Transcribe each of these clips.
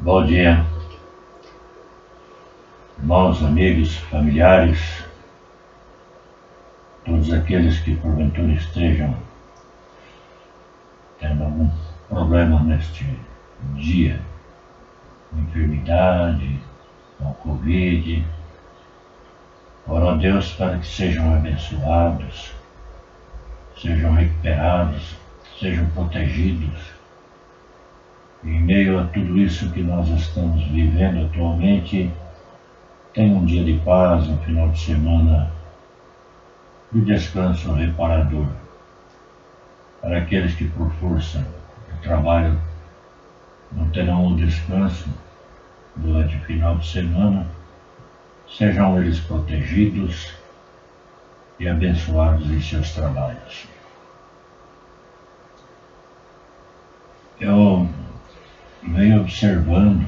Bom dia, irmãos, amigos, familiares, todos aqueles que porventura estejam tendo algum problema neste dia, enfermidade, com Covid. Oro a Deus para que sejam abençoados, sejam recuperados, sejam protegidos. Em meio a tudo isso que nós estamos vivendo atualmente, tenha um dia de paz, um final de semana de descanso reparador. Para aqueles que por força do trabalho não terão o descanso durante o final de semana, sejam eles protegidos e abençoados em seus trabalhos. Eu venho observando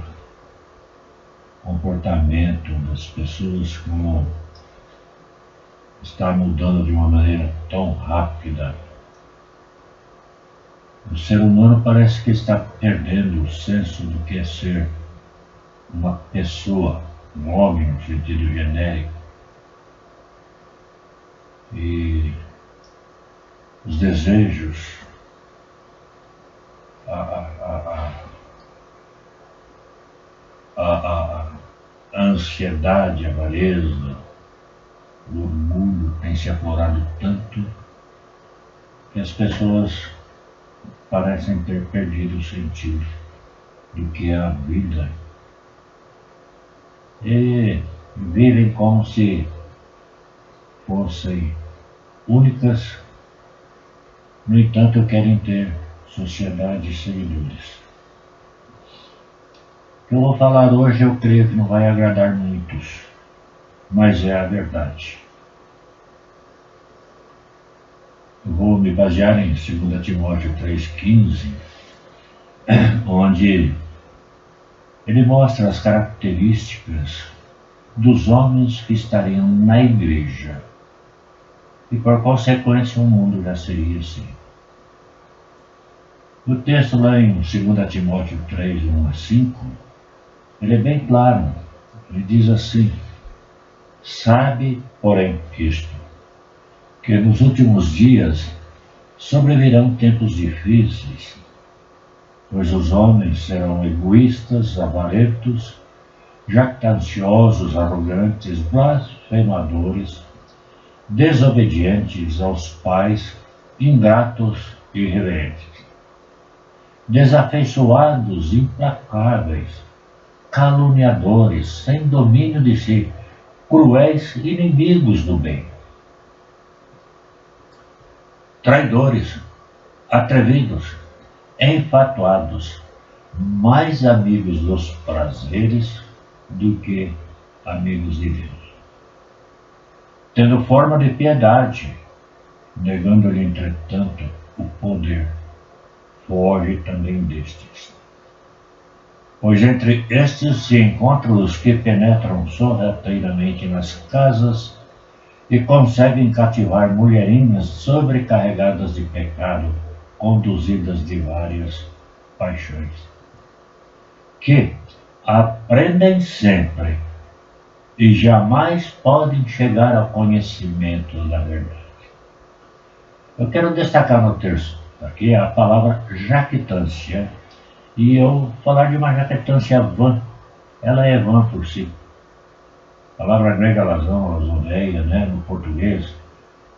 o comportamento das pessoas, como está mudando de uma maneira tão rápida. O ser humano parece que está perdendo o senso do que é ser uma pessoa, um homem no sentido genérico. E os desejos, a ansiedade, a avareza, o orgulho tem se aflorado tanto que as pessoas parecem ter perdido o sentido do que é a vida e vivem como se fossem únicas, no entanto querem ter sociedade e seguidores. O que eu vou falar hoje eu creio que não vai agradar muitos, mas é a verdade. Eu vou me basear em 2 Timóteo 3,15, onde ele mostra as características dos homens que estariam na igreja, e por consequência o mundo já seria assim. O texto lá em 2 Timóteo 3, 1-5, ele é bem claro. Ele diz assim: sabe, porém, isto, que nos últimos dias sobrevirão tempos difíceis, pois os homens serão egoístas, avarentos, jactanciosos, arrogantes, blasfemadores, desobedientes aos pais, ingratos e irreverentes, desafeiçoados, implacáveis, caluniadores, sem domínio de si, cruéis, inimigos do bem, traidores, atrevidos, enfatuados, mais amigos dos prazeres do que amigos de Deus, tendo forma de piedade, negando-lhe, entretanto, o poder. Foge também destes. Pois entre estes se encontram os que penetram sorrateiramente nas casas e conseguem cativar mulherinhas sobrecarregadas de pecado, conduzidas de várias paixões, que aprendem sempre e jamais podem chegar ao conhecimento da verdade. Eu quero destacar no texto aqui a palavra jactância, e eu falar de uma jactância vã. Ela é vã por si. A palavra grega lazoneia, no português,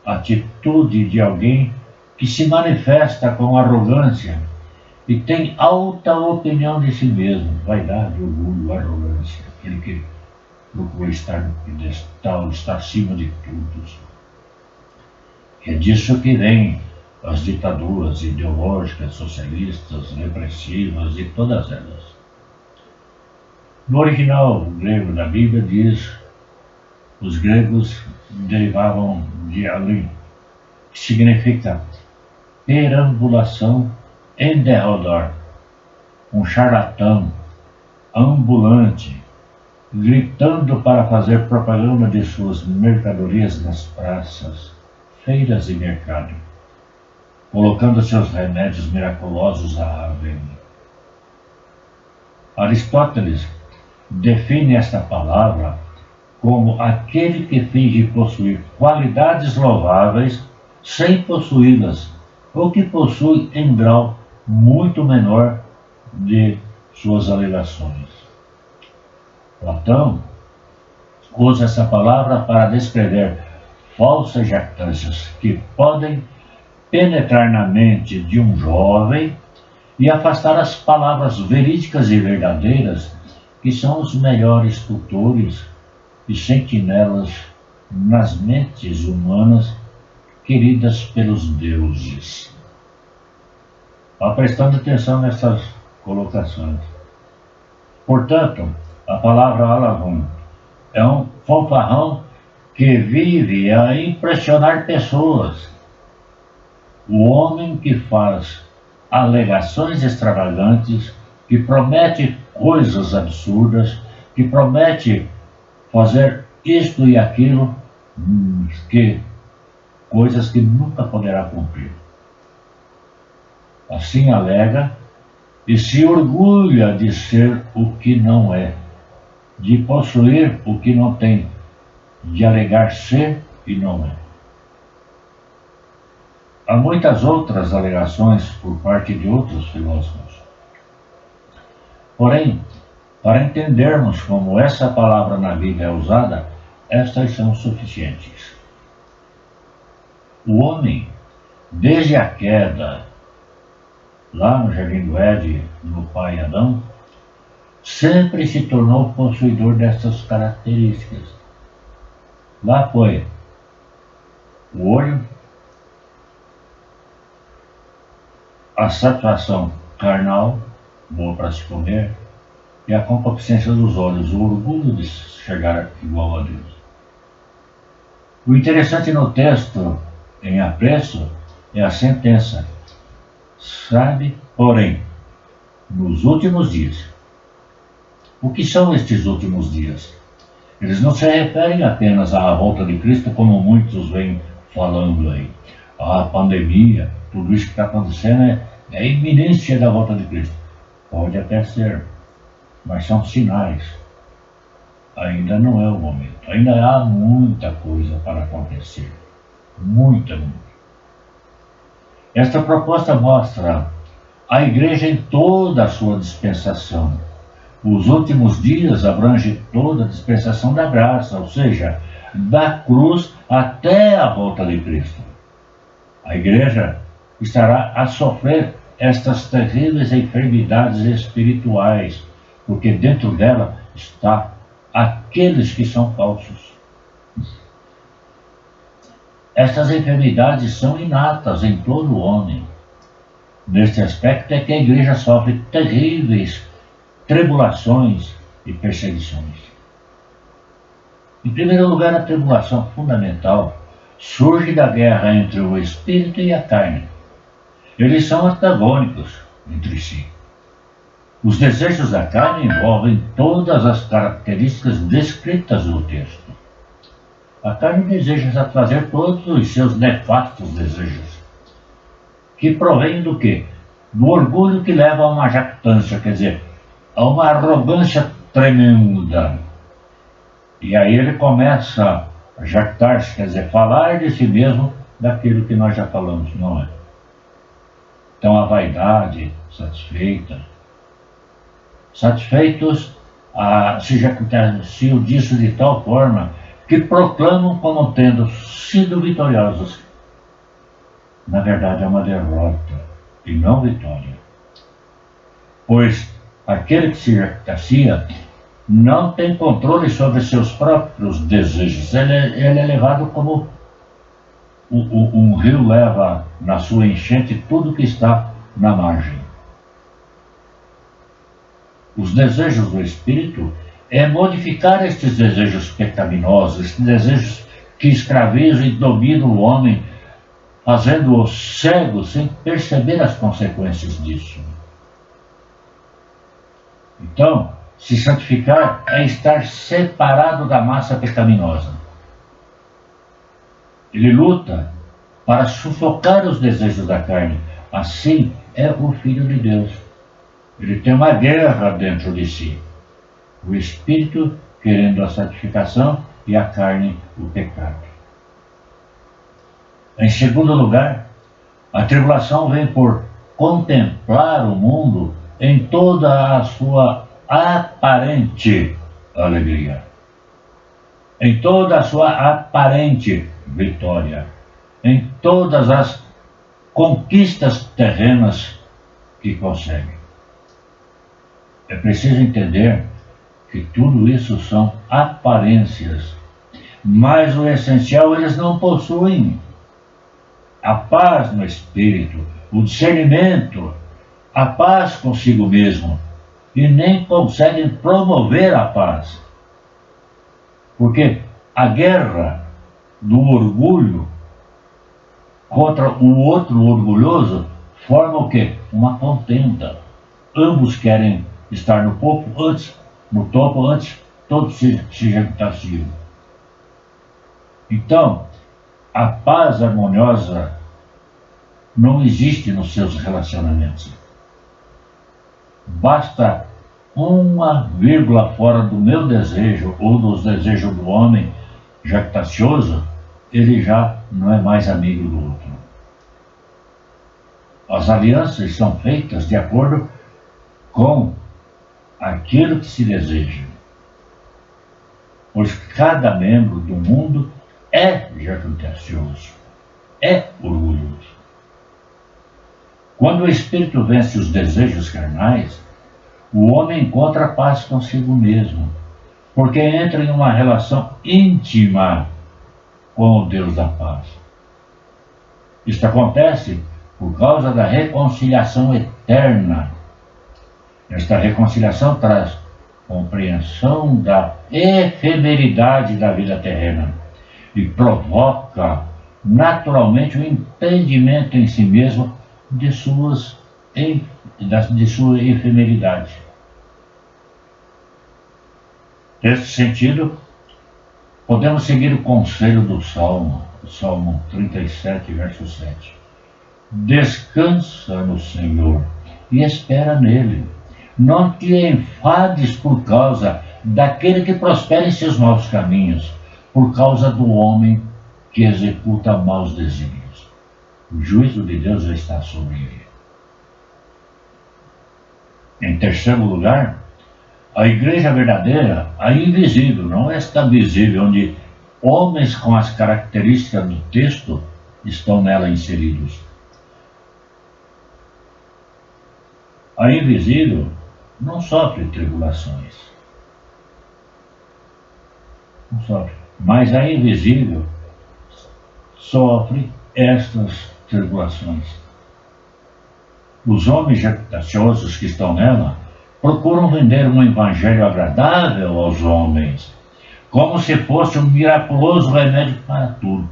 atitude de alguém que se manifesta com arrogância e tem alta opinião de si mesmo, vaidade, orgulho, arrogância, aquele que procura estar no pedestal, está acima de todos. É disso que vem as ditaduras ideológicas, socialistas, repressivas e todas elas. No original grego da Bíblia diz, os gregos derivavam de alim, que significa perambulação em derredor, um charlatão, ambulante, gritando para fazer propaganda de suas mercadorias nas praças, feiras e mercado, colocando seus remédios miraculosos à venda. Aristóteles define esta palavra como aquele que finge possuir qualidades louváveis sem possuí-las, ou que possui em grau muito menor de suas alegações. Platão usa essa palavra para descrever falsas jactâncias que podem penetrar na mente de um jovem e afastar as palavras verídicas e verdadeiras, que são os melhores tutores e sentinelas nas mentes humanas queridas pelos deuses. Vá prestando atenção nessas colocações. Portanto, a palavra Alavum é um fanfarrão que vive a impressionar pessoas. O homem que faz alegações extravagantes, que promete coisas absurdas, que promete fazer isto e aquilo, coisas que nunca poderá cumprir. Assim alega e se orgulha de ser o que não é, de possuir o que não tem, de alegar ser e não é. Há muitas outras alegações por parte de outros filósofos. Porém, para entendermos como essa palavra na Bíblia é usada, estas são suficientes. O homem, desde a queda, lá no Jardim do Éden, no pai Adão, sempre se tornou possuidor dessas características. Lá foi o olho, a satisfação carnal, boa para se comer, e a concupiscência dos olhos, o orgulho de chegar igual a Deus. O interessante no texto, em apreço, é a sentença. Sabe, porém, nos últimos dias. O que são estes últimos dias? Eles não se referem apenas à volta de Cristo, como muitos vêm falando aí. A pandemia, tudo isso que está acontecendo é a iminência da volta de Cristo. Pode até ser, mas são sinais. Ainda não é o momento. Ainda há muita coisa para acontecer. Muita. Esta proposta mostra a igreja em toda a sua dispensação. Os últimos dias abrange toda a dispensação da graça, ou seja, da cruz até a volta de Cristo. A igreja estará a sofrer estas terríveis enfermidades espirituais, porque dentro dela está aqueles que são falsos. Estas enfermidades são inatas em todo homem. Neste aspecto é que a igreja sofre terríveis tribulações e perseguições. Em primeiro lugar, a tribulação fundamental surge da guerra entre o espírito e a carne. Eles são antagônicos entre si. Os desejos da carne envolvem todas as características descritas no texto. A carne deseja satisfazer todos os seus nefastos desejos, que provém do quê? Do orgulho que leva a uma jactância, quer dizer, a uma arrogância tremenda. E aí ele começa a jactar-se, quer dizer, falar de si mesmo daquilo que nós já falamos, não é? Então a vaidade satisfeitos se jactanciam disso de tal forma que proclamam como tendo sido vitoriosos. Na verdade é uma derrota e não vitória. Pois aquele que se jactancia não tem controle sobre seus próprios desejos. Ele é levado como um rio leva na sua enchente tudo que está na margem. Os desejos do Espírito é modificar estes desejos pecaminosos, estes desejos que escravizam e dominam o homem, fazendo-o cego sem perceber as consequências disso. Então, se santificar é estar separado da massa pecaminosa. Ele luta para sufocar os desejos da carne. Assim é o Filho de Deus. Ele tem uma guerra dentro de si. O espírito querendo a santificação e a carne o pecado. Em segundo lugar, a tribulação vem por contemplar o mundo em toda a sua aparente alegria, em toda a sua aparente vitória, em todas as conquistas terrenas que consegue. É preciso entender que tudo isso são aparências, mas o essencial eles não possuem. A paz no espírito, o discernimento, a paz consigo mesmo, e nem conseguem promover a paz. Porque a guerra do orgulho contra o outro orgulhoso forma o quê? Uma contenda. Ambos querem estar no topo antes, todos se jactanciam. Então, a paz harmoniosa não existe nos seus relacionamentos. Basta uma vírgula fora do meu desejo ou dos desejos do homem jactacioso, ele já não é mais amigo do outro. As alianças são feitas de acordo com aquilo que se deseja. Pois cada membro do mundo é jactancioso, é orgulhoso. Quando o espírito vence os desejos carnais, o homem encontra paz consigo mesmo, porque entra em uma relação íntima com o Deus da paz. Isto acontece por causa da reconciliação eterna. Esta reconciliação traz compreensão da efemeridade da vida terrena e provoca naturalmente o entendimento em si mesmo de sua efemeridade. Nesse sentido, podemos seguir o conselho do Salmo 37, verso 7. Descansa no Senhor e espera nele. Não te enfades por causa daquele que prospera em seus maus caminhos, por causa do homem que executa maus desígnios. O juízo de Deus já está sobre ele. Em terceiro lugar, a igreja verdadeira, a invisível, não esta visível, onde homens com as características do texto estão nela inseridos. A invisível não sofre tribulações. Não sofre. Mas a invisível sofre estas tribulações. Os homens jactanciosos que estão nela procuram vender um evangelho agradável aos homens, como se fosse um miraculoso remédio para tudo,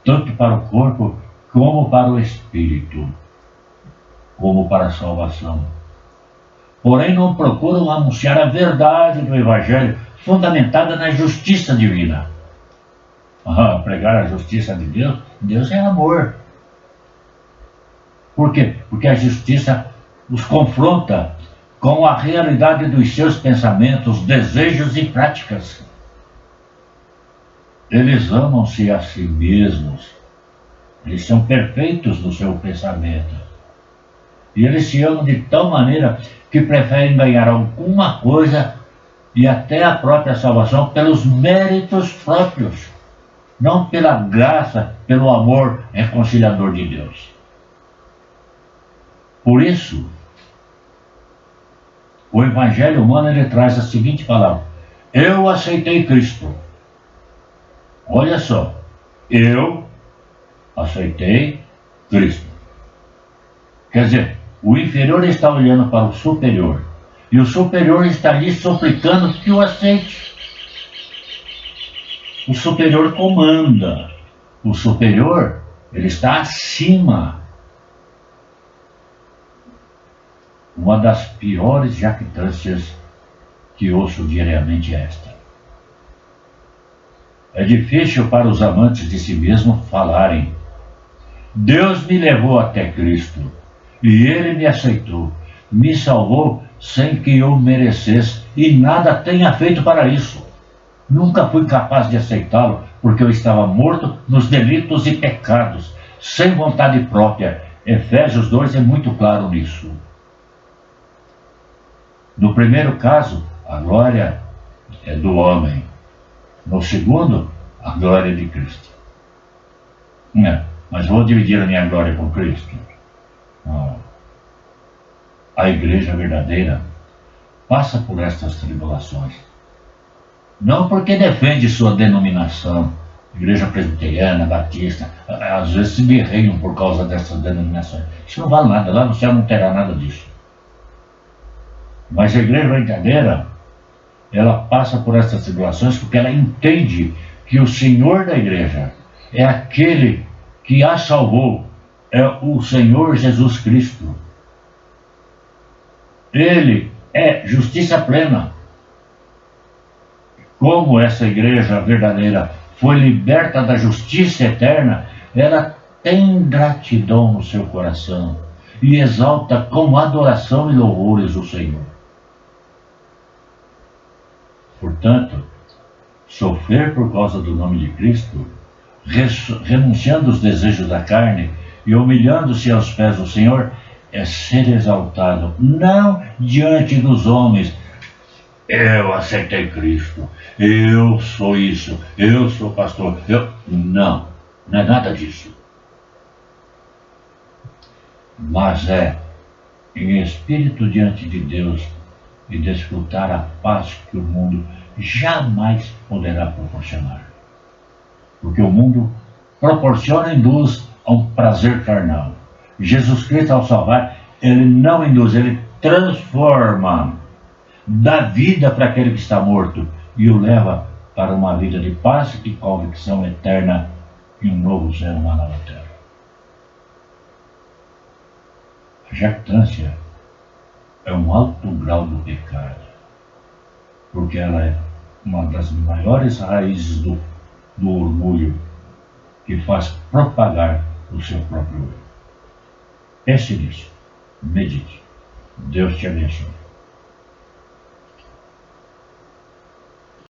tanto para o corpo como para o espírito, como para a salvação. Porém, não procuram anunciar a verdade do evangelho fundamentada na justiça divina. Pregar a justiça de Deus, Deus é amor. Por quê? Porque a justiça os confronta com a realidade dos seus pensamentos, desejos e práticas. Eles amam-se a si mesmos. Eles são perfeitos no seu pensamento. E eles se amam de tal maneira que preferem ganhar alguma coisa e até a própria salvação pelos méritos próprios, não pela graça, pelo amor reconciliador de Deus. Por isso, o evangelho humano ele traz a seguinte palavra: eu aceitei Cristo. Olha só, eu aceitei Cristo. Quer dizer, o inferior está olhando para o superior e o superior está lhe suplicando que o aceite. O superior comanda. O superior, ele está acima. Uma das piores jactâncias que ouço diariamente é esta. É difícil para os amantes de si mesmo falarem: Deus me levou até Cristo e Ele me aceitou. me salvou sem que eu merecesse e nada tenha feito para isso. Nunca fui capaz de aceitá-lo, porque eu estava morto nos delitos e pecados, sem vontade própria. Efésios 2 é muito claro nisso. No primeiro caso, a glória é do homem. No segundo, a glória de Cristo. Mas vou dividir a minha glória com Cristo. A igreja verdadeira passa por estas tribulações. Não porque defende sua denominação, igreja presbiteriana, batista, às vezes se guerreiam por causa dessas denominações. Isso não vale nada, lá no céu não terá nada disso. Mas a igreja verdadeira, ela passa por essas tribulações porque ela entende que o Senhor da igreja é aquele que a salvou, é o Senhor Jesus Cristo. Ele é justiça plena. Como essa igreja verdadeira foi liberta da justiça eterna, ela tem gratidão no seu coração e exalta com adoração e louvores o Senhor. Portanto, sofrer por causa do nome de Cristo, renunciando aos desejos da carne e humilhando-se aos pés do Senhor, é ser exaltado, não diante dos homens. Eu aceitei Cristo, eu sou isso, eu sou pastor. Não é nada disso. Mas é em espírito diante de Deus e desfrutar a paz que o mundo jamais poderá proporcionar. Porque o mundo proporciona e induz a um prazer carnal. Jesus Cristo, ao salvar, ele não induz, ele transforma, dá vida para aquele que está morto e o leva para uma vida de paz e de convicção eterna em um novo céu e uma nova terra. A jactância é um alto grau do pecado, porque ela é uma das maiores raízes do orgulho que faz propagar o seu próprio eu. Pense nisso, medite. Deus te abençoe.